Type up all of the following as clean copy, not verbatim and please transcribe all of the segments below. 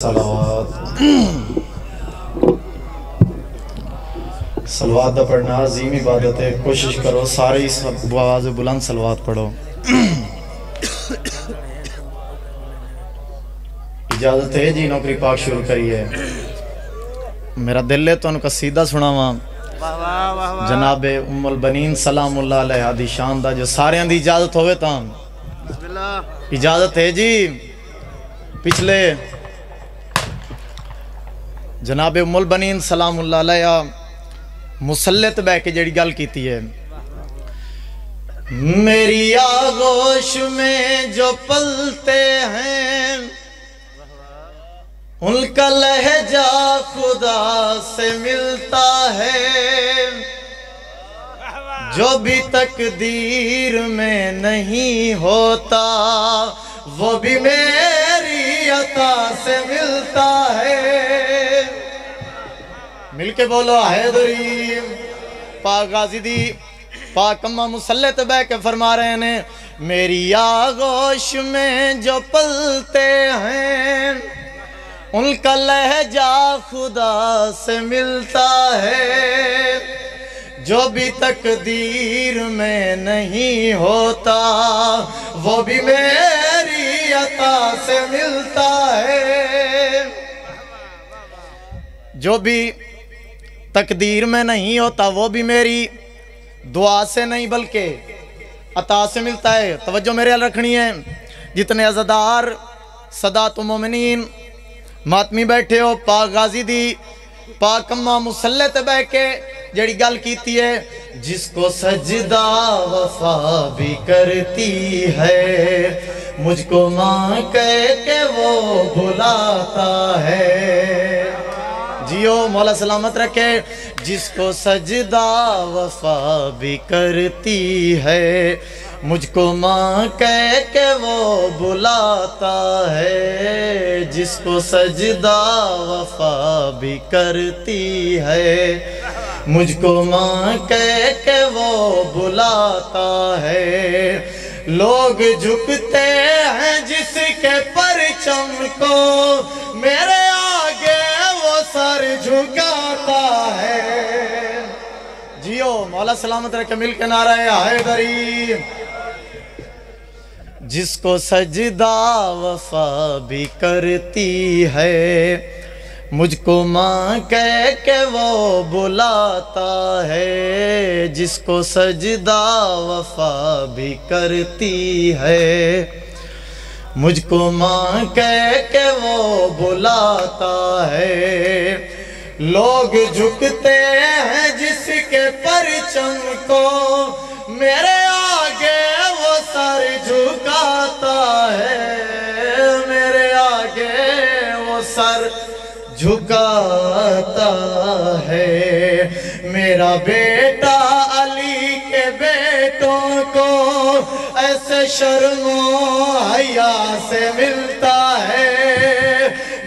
سلوات دا پڑھنا عظیم عبادت ہے. کوشش کرو سارے آواز بلند سلوات پڑھو. اجازت ہے جی نوکری پاک شروع کریے. میرا دل ہے تو ان کا سیدھا سناواں جناب ام البنین سلام اللہ علیہ دی شان دا جو سارے دی اجازت ہوئے تاں اجازت ہے جی. پچھلے جناب ام البنین سلام اللہ علیہ مسلط بہ کے جڑی گل کیتی ہے. میری آغوش میں جو پلتے ہیں ان کا لہجہ خدا سے ملتا ہے. جو بھی تقدیر میں نہیں ہوتا وہ بھی میری عطا سے ملتا ہے. مل کے بولو حیدری. پاک غازی دی پاک اماں مسلط بہ کے فرما رہے ہیں میری آغوش میں جو پلتے ہیں ان کا لہجہ خدا سے ملتا ہے. جو بھی تقدیر میں نہیں ہوتا وہ بھی میری عطا سے ملتا ہے. جو بھی تقدیر میں نہیں ہوتا وہ بھی میری دعا سے نہیں بلکہ عطا سے ملتا ہے. توجہ میرے حال رکھنی ہے. جتنے عزادار سادات مومنین ماتمی بیٹھے ہو پاک غازی دی پاک اماں مسلط بہ کے جڑی گل کیتی ہے جس کو سجدہ وفا بھی کرتی ہے مجھ کو ماں کہہ کے وہ بھلاتا ہے. جیو مولا سلامت رکھے. جس کو سجدہ وفا بھی کرتی ہے مجھ کو ماں کہہ کے وہ بلاتا ہے. جس کو سجدہ وفا بھی کرتی ہے مجھ کو ماں کہہ کے وہ بلاتا ہے. لوگ جھکتے ہیں جس کے پرچم کو میرے آگے وہ سر جھکاتا ہے. جیو مولا سلامت رکھے. مل کے نعرہ حیدری. جس کو سجدہ وفا بھی کرتی ہے مجھ کو ماں کہہ کے وہ بلاتا ہے. جس کو سجدہ وفا بھی کرتی ہے مجھ کو ماں کہہ کے وہ بلاتا ہے. لوگ جھکتے ہیں جس کے پرچم کو میرے آگے وہ سر جھکاتا ہے. میرے آگے وہ سر جھکاتا ہے. میرا بیٹا علی کے بیٹوں کو ایسے شرم و حیا سے ملتا ہے.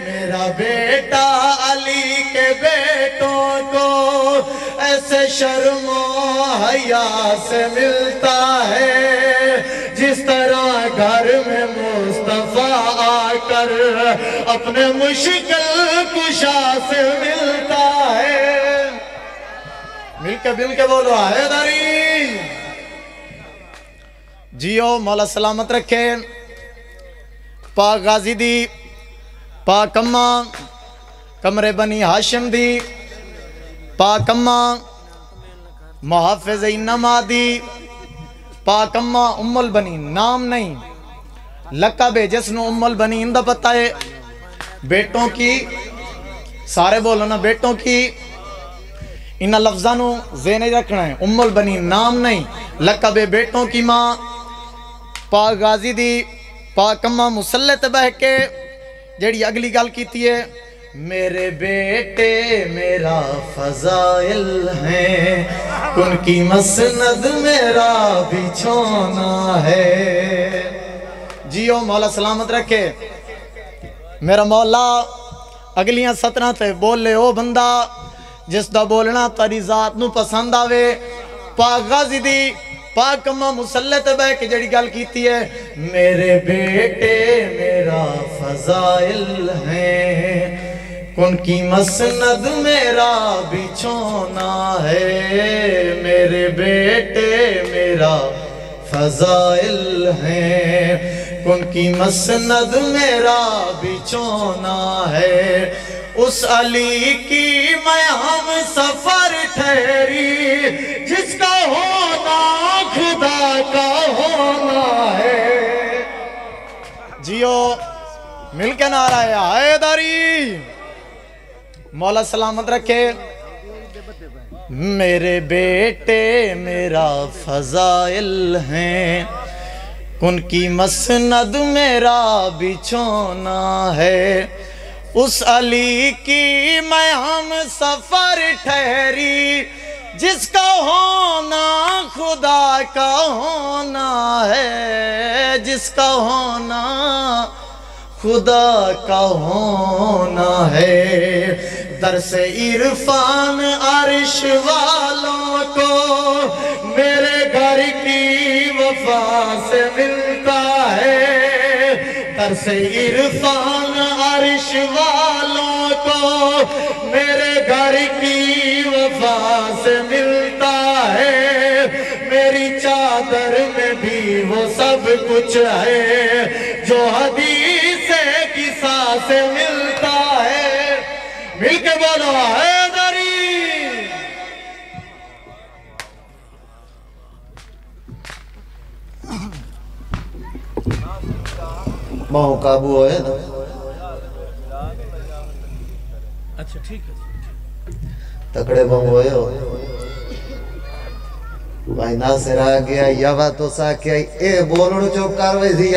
میرا بیٹا علی کے بیٹوں کو ایسے شرم و حیا سے ملتا ہے. جس طرح گھر میں مصطفیٰ آ کر اپنے مشکل کشا سے ملتا ہے. مل کے بولو حیدری. جیو مولا سلامت رکھے. پاک غازی دی پاک اماں کمرے بنی ہاشم دی پاک اماں محافظ انما دی پاک اماں ام البنین. نام نہیں لقب ہے جس نو ام البنین دا پتہ ہے. بیٹوں کی سارے بولو نا بیٹوں کی انہا لفظاں نو ذہن رکھنا ہے. ام البنین نام نہیں لقب ہے. بیٹوں کی ماں پاک غازی دی پاک اماں مسلط بہ کے جڑی اگلی گل کیتی ہے میرے بیٹے میرا فضائل ہیں ان کی مسند میرا بچھونا ہے. جیو مولا سلامت رکھے. میرا مولا اگلیاں 17 تے بولے او بندہ جس دا بولنا تاری ذات نو پسند آوے. پاک غازی دی پاک اماں مسلح تے بہ کے جڑی گل کیتی ہے میرے بیٹے میرا فضائل ہیں کن کی مسند میرا بچھونا ہے میرے بیٹے میرا فضائل ہیں کن کی مسند میرا بچھونا ہے اس علی کی میں ہم سفر ٹھہری جس کا ہونا خدا کا ہونا ہے جیو مل کے نعرہ ہے حیدری مولا سلامت رکھے میرے بیٹے میرا فضائل ہیں ان کی مسند میرا بچھونا ہے اس علی کی میں ہم سفر ٹھہری جس کا ہونا خدا کا ہونا ہے جس کا ہونا خدا کا ہونا ہے درس عرفان عرش والوں کو میرے گھر کی وفا سے ملتا ہے درس عرفان عرش والوں کو میرے گھر کی وفا سے ملتا ہے میری چادر میں بھی وہ سب کچھ ہے جو حدیث قصہ سے ملتا ہے مل کے بولو حیدری ماں قابو ہوئے نا اچھا ٹھیک ہے تکڑے بم ہوئے ہو بھائی ناصر آ گیا یا تو سا کیا اے بولڑ جو کاروے تھی